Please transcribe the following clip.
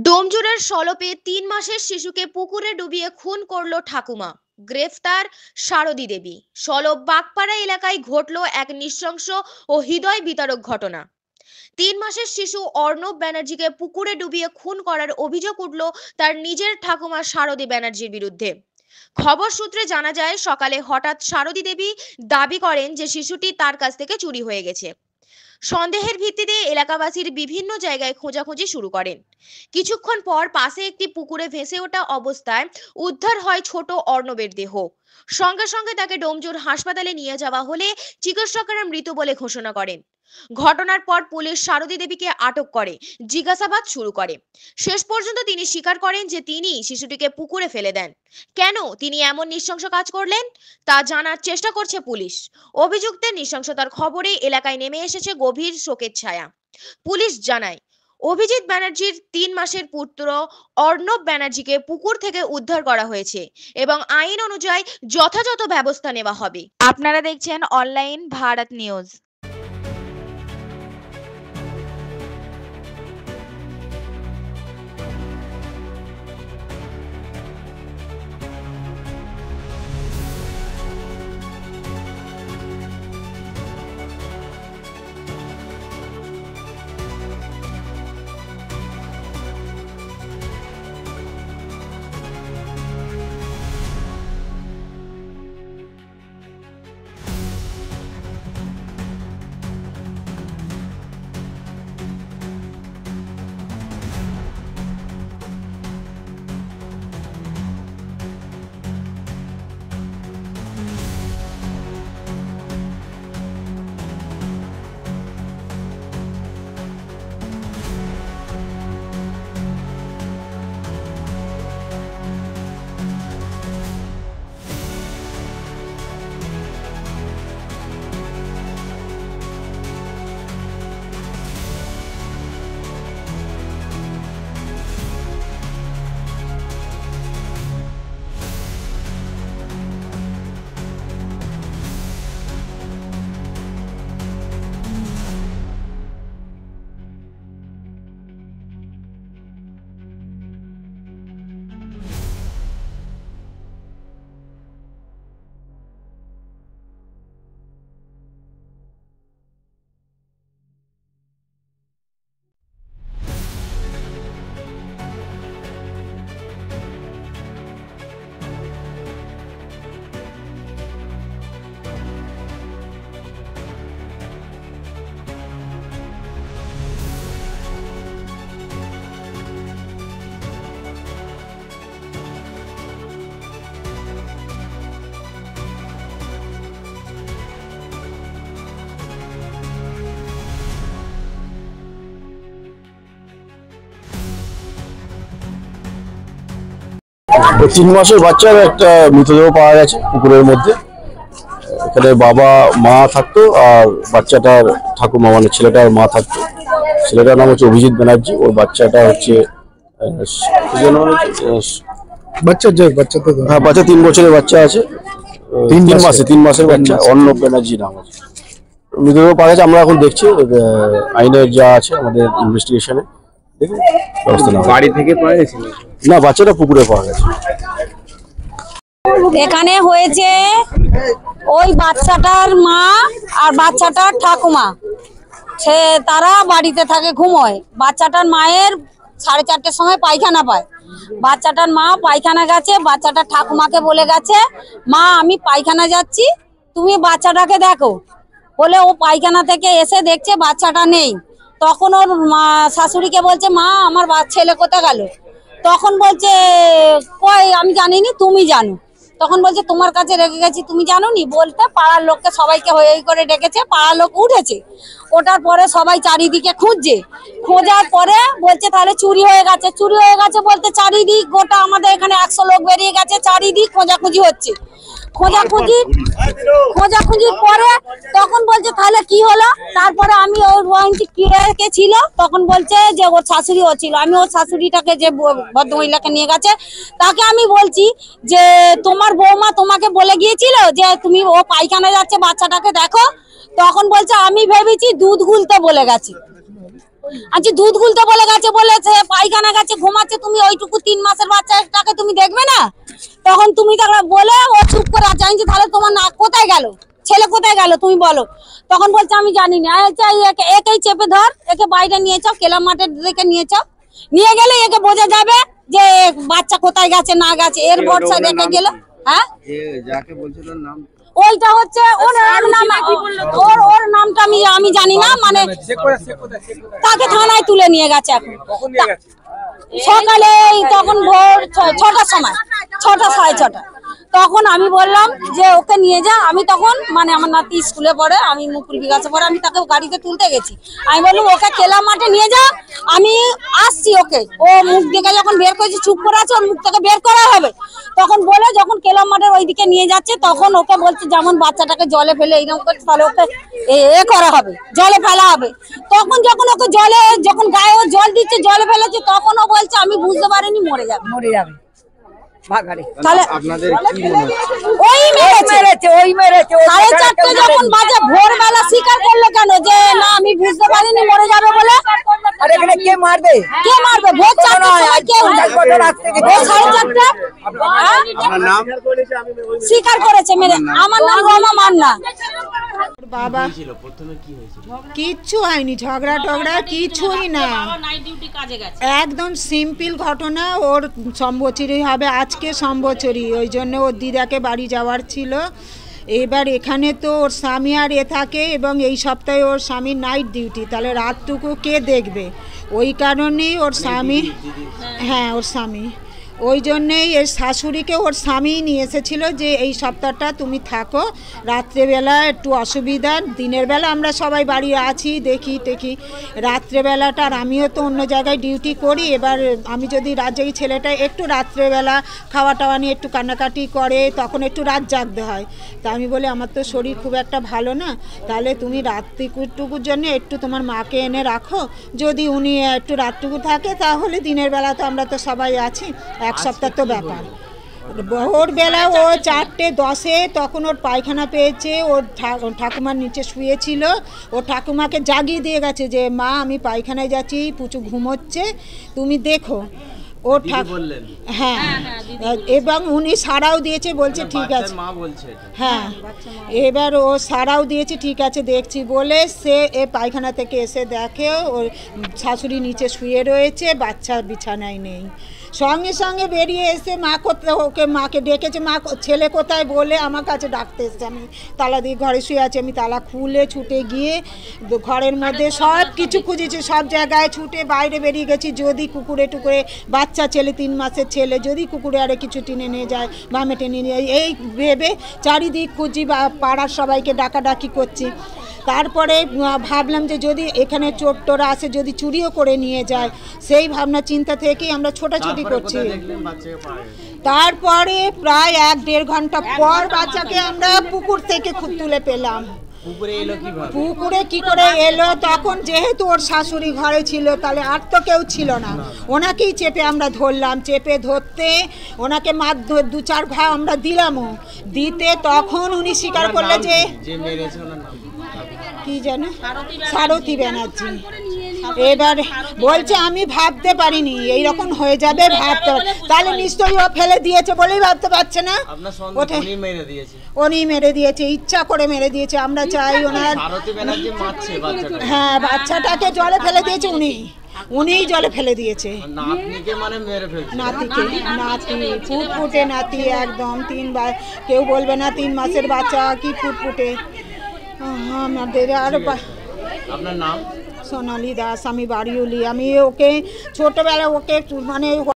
ডোমজুড়ের সলপে ৩ মাসের শিশুকে পুকুরে ডুবিয়ে খুন করল ঠাকুমা। গ্রেফতার সারদী দেবী। সলপ বাগপাড়া এলাকায় ঘটল এক নৃশংস ও হৃদয় বিতারক ঘটনা। ৩ মাসের শিশু অর্ণব ব্যানার্জিকে পুকুরে ডুবিয়ে খুন করার অভিযোগ উঠল তার নিজের ঠাকুমা সারদী ব্যানার্জির বিরুদ্ধে। খবর সূত্রে জানা যায়, সকালে হঠাৎ সারদী দেবী দাবি করেন যে শিশুটি তার কাছ থেকে চুরি হয়ে গেছে। সন্দেহের ভিত্তিতে এলাকাবাসীর বিভিন্ন জায়গায় খোঁজাখুঁজি শুরু করেন। কিছুক্ষণ পর পাশে একটি পুকুরে ভেসে ওঠা অবস্থায় উদ্ধার হয় ছোট অর্ণবের দেহ। সঙ্গে সঙ্গে তাকে ডোমজুর হাসপাতালে নিয়ে যাওয়া হলে চিকিৎসকরা মৃত বলে ঘোষণা করেন। ঘটনার পর পুলিশ সারদী দেবীকে আটক করে জিজ্ঞাসাবাদ শুরু করে। শেষ পর্যন্ত তিনি স্বীকার করেন যে তিনি শিশুটিকে পুকুরে ফেলে দেন। কেন তিনি এমন নৃশংস কাজ করলেন তা জানার চেষ্টা করছে পুলিশ। অভিযুক্তের নৃশংসতার খবরে এলাকায় নেমে এসেছে গভীর শোকের ছায়া। পুলিশ জানায়, অভিজিৎ ব্যানার্জির ৩ মাসের পুত্র অর্ণব ব্যানার্জিকে পুকুর থেকে উদ্ধার করা হয়েছে এবং আইন অনুযায়ী যথাযথ ব্যবস্থা নেওয়া হবে। আপনারা দেখছেন অনলাইন ভারত নিউজ। তো 3 মাসের বাচ্চার একটা মৃতদেহ পাওয়া গেছে পুকুরের মধ্যে। এখানে বাবা মা থাকতো আর বাচ্চাটার ঠাকুমা মানে ছেলেটার মা থাকতো। ছেলেটার নাম হচ্ছে অভিজিৎ ব্যানার্জি, ওর বাচ্চাটা হচ্ছে বাচ্চা 3 বছরের বাচ্চা আছে। 3 মাসের বাচ্চা অর্ণব ব্যানার্জি নাম আছে। মৃতদেহ পাওয়া গেছে, আমরা এখন দেখছি আইনের যা আছে আমাদের ইনভেস্টিগেশনে দেখে ব্যবস্থা নেওয়া। বাড়ি থেকে পাওয়া গেছে না, বাচ্চাটা পুকুরে পাওয়া গেছে। এখানে হয়েছে ওই বাচ্চাটার মা আর বাচ্চাটার ঠাকুমা, সে তারা বাড়িতে থাকে, ঘুমোয়। বাচ্চাটার মায়ের 4:30-র সময় পায়খানা পায়। বাচ্চাটার মা পায়খানা গেছে, বাচ্চাটার ঠাকুমাকে বলে গেছে, মা আমি পায়খানা যাচ্ছি, তুমি বাচ্চাটাকে দেখো। বলে ও পায়খানা থেকে এসে দেখছে বাচ্চাটা নেই। তখন ওর শাশুড়িকে বলছে, মা আমার ছেলে কোথায় গেল? তখন বলছে, কই আমি জানিনি, তুমি জানো। তখন বলছে, তোমার কাছে রেখে গেছি, তুমি জানো নি? বলতে পাড়ার লোককে সবাইকে হয়ে করে ডেকেছে, পাড়ার লোক উঠেছে। ওটার পরে সবাই চারিদিকে খুঁজছে। খোঁজার পরে বলছে তাহলে চুরি হয়ে গেছে। চুরি হয়ে গেছে বলতে চারিদিক গোটা আমাদের এখানে 100 লোক বেরিয়ে গেছে, চারিদিক খোঁজাখুঁজি হচ্ছে। খোঁজাখুঁজির পরে তখন বলছে তাহলে কি হলো? তারপরে আমি ওর কে ছিল, তখন বলছে যে ওর শাশুড়িও ছিল। আমি ওর শাশুড়িটাকে, যে ভদ্রমহিলাকে নিয়ে গেছে, তাকে আমি বলছি যে তোমার বৌমা তোমাকে বলে গিয়েছিল যে তুমি ও পায়খানা যাচ্ছে, বাচ্চাটাকে দেখো। তখন বলছে আমি ভেবেছি দুধ গুলতে বলে গেছে। আচ্ছা দুধ গুলতে বলে গেছে, বলেছে পায়খানা গেছে ঘুমাচ্ছে, তুমি ওইটুকু 3 মাসের বাচ্চাটাকে তুমি দেখবে না? তখন তুমি তাকে বলে ও চুপ করে আছে। আমি বলছি, তাহলে তোমার না কোথায় গেল, ছেলে কোথায় গেল তুমি বলো। তখন বলছে আমি জানি না। আচ্ছা একেই চেপে ধর, একে বাইরে নিয়ে যাও, কেলা মাঠের দিকে নিয়ে যাও, নিয়ে গেলে একে বোঝা যাবে যে বাচ্চা কোথায় গেছে না গেছে। এর ভরসা রেখে গেলে হ্যাঁ যাকে বলছিল নাম ওইটা হচ্ছে ওর নাম, ওর নামটা আমি জানি না, মানে তাকে থানায় তুলে নিয়ে গেছে এখন সকালে। তখন ভোর 6টার সময়, 6টা 6:30। তখন আমি বললাম যে ওকে নিয়ে যা। আমি তখন মানে আমার নাতি স্কুলে পড়ে, আমি মুকুল বিকাশে পড়ে, আমি তাকে গাড়িতে তুলতে গেছি। আমি বললাম ওকে কেলা মাঠে নিয়ে যা, আমি আসছি। ওকে ও মুখ দেখে যখন বের করেছি, চুপ করে আছে, ওর মুখ থেকে বের করা হবে। তখন বলে যখন কেলা মাঠের ওইদিকে নিয়ে যাচ্ছে, তখন ওকে বলছে যেমন বাচ্চাটাকে জলে ফেলে এইরকম করছে, তাহলে ওকে এ করা হবে, জলে ফেলা হবে। তখন যখন ওকে জলে, যখন গায়ে ও জল দিচ্ছে, জলে ফেলেছে, তখন ও বলছে আমি বুঝতে পারিনি মরে যাবে, মরে যাবে। তাহলে আপনাদের কি মনে হচ্ছে? ওই মেরেছে 4:30 যখন বাজে ভোরবেলা স্বীকার করলো কেন যে না আমি বুঝতে পারিনি মরে যাবে বলে? আর এখানে কে মারবে? ভোর 4টার সময় কেউ ভোর 4:30 আপনার নাম? স্বীকার করেছে মেরে। আমার নাম রমা মান্না। বাবা কিচ্ছু হয়নি, ঝগড়া টগড়া কিছুই না, একদম সিম্পল ঘটনা। ওর সম্বচুরি হবে আজকে, সম্বচুরি, ওই জন্য ওর দিদাকে বাড়ি যাওয়ার ছিল। এবার এখানে তো ওর স্বামী আর থাকে, এবং এই সপ্তাহে ওর স্বামীর নাইট ডিউটি, তাহলে রাতটুকু কে দেখবে? ওই কারণেই ওর স্বামী, হ্যাঁ ওর স্বামী, ওই জন্যেই এর শাশুড়িকে ওর স্বামী নিয়ে এসেছিল যে এই সপ্তাহটা তুমি থাকো, রাত্রেবেলা একটু অসুবিধা, দিনের বেলা আমরা সবাই বাড়ি আছি দেখি, রাত্রেবেলাটা আর আমিও তো অন্য জায়গায় ডিউটি করি। এবার আমি যদি রাত জাগি, ছেলেটা একটু রাত্রেবেলা খাওয়া টাওয়া নিয়ে একটু কান্নাকাটি করে, তখন একটু রাত জাগতে হয়। তা আমি বলি আমার তো শরীর খুব একটা ভালো না, তাহলে তুমি রাতটুকুর জন্য একটু তোমার মাকে এনে রাখো, যদি উনি একটু রাতটুকু থাকে তাহলে দিনের বেলা তো আমরা তো সবাই আছি, এক সপ্তাহ তো ব্যাপার। ভোরবেলা ও 4:10 তখন ওর পায়খানা পেয়েছে, ওর ঠাকুমার নিচে শুয়েছিল, ও ঠাকুমাকে জাগিয়ে দিয়ে গেছে যে মা আমি পায়খানায় যাচ্ছি, পুচু ঘুমোচ্ছে, তুমি দেখো। ও হ্যাঁ, এবং উনি সাড়াও দিয়েছে, বলছে ঠিক আছে, হ্যাঁ এবার ও সাড়াও দিয়েছে, ঠিক আছে দেখছি বলে। সে এ পায়খানা থেকে এসে দেখে ওর শাশুড়ি নিচে শুয়ে রয়েছে, বাচ্চা বিছানায় নেই। সঙ্গে সঙ্গে বেরিয়ে এসে ওকে মাকে ডেকেছে, মা ছেলে কোথায় বলে আমার কাছে ডাকতে এসছে। আমি তালা দিয়ে ঘরে শুয়ে আছি, আমি তালা খুলে ছুটে গিয়ে ঘরের মধ্যে সব কিছু খুঁজেছি, সব জায়গায় ছুটে বাইরে বেরিয়ে গেছি, যদি কুকুরে টুকুরে বাচ্চা ছেলে 3 মাসের ছেলে যদি কুকুরে আরে কিছু টেনে নিয়ে যায়, বামে টেনে নিয়ে যায়, এই ভেবে চারিদিক খুঁজি, বা পাড়ার সবাইকে ডাকাডাকি করছি। তারপরে ভাবলাম যে যদি এখানে চোর টোরা আসে, যদি চুরিও করে নিয়ে যায়, সেই ভাবনা চিন্তা থেকেই আমরা ছোটাছুটি করছি। তারপরে প্রায় 1-1.5 ঘন্টা পর বাচ্চাকে আমরা পুকুর থেকে তুলে পেলাম। পুকুরে কি করে এলো? তখন যেহেতু ওর শাশুড়ি ঘরে ছিল, তাহলে আর তো কেউ ছিল না, ওনাকেই চেপে আমরা ধরলাম। চেপে ধরতে ওনাকে মার 2-4 ঘা আমরা দিলামও, দিতে তখন উনি স্বীকার করলে যে কি জানো সারথী ব্যানার্জি। এবার বলছে আমি ভাবতে পারিনি এইরকম হয়ে যাবে, ভাবতে, তাহলে নিশ্চয়ই ও ফেলে দিয়েছে বলেই ভাবতে পারছে না, উনি মেরে দিয়েছে, ইচ্ছা করে মেরে দিয়েছে। আমরা চাই ওনার, হ্যাঁ বাচ্চাটাকে জলে ফেলে দিয়েছে, উনিই জলে ফেলে দিয়েছে। নাতিকে, ফুটফুটে নাতি একদম, 3 কেউ বলবে না 3 মাসের বাচ্চা কি ফুটফুটে। আমাদের আর আপনার নাম? সোনালী দাস, আমি বাড়িউলি। আমি ওকে ছোটবেলা ওকে মানে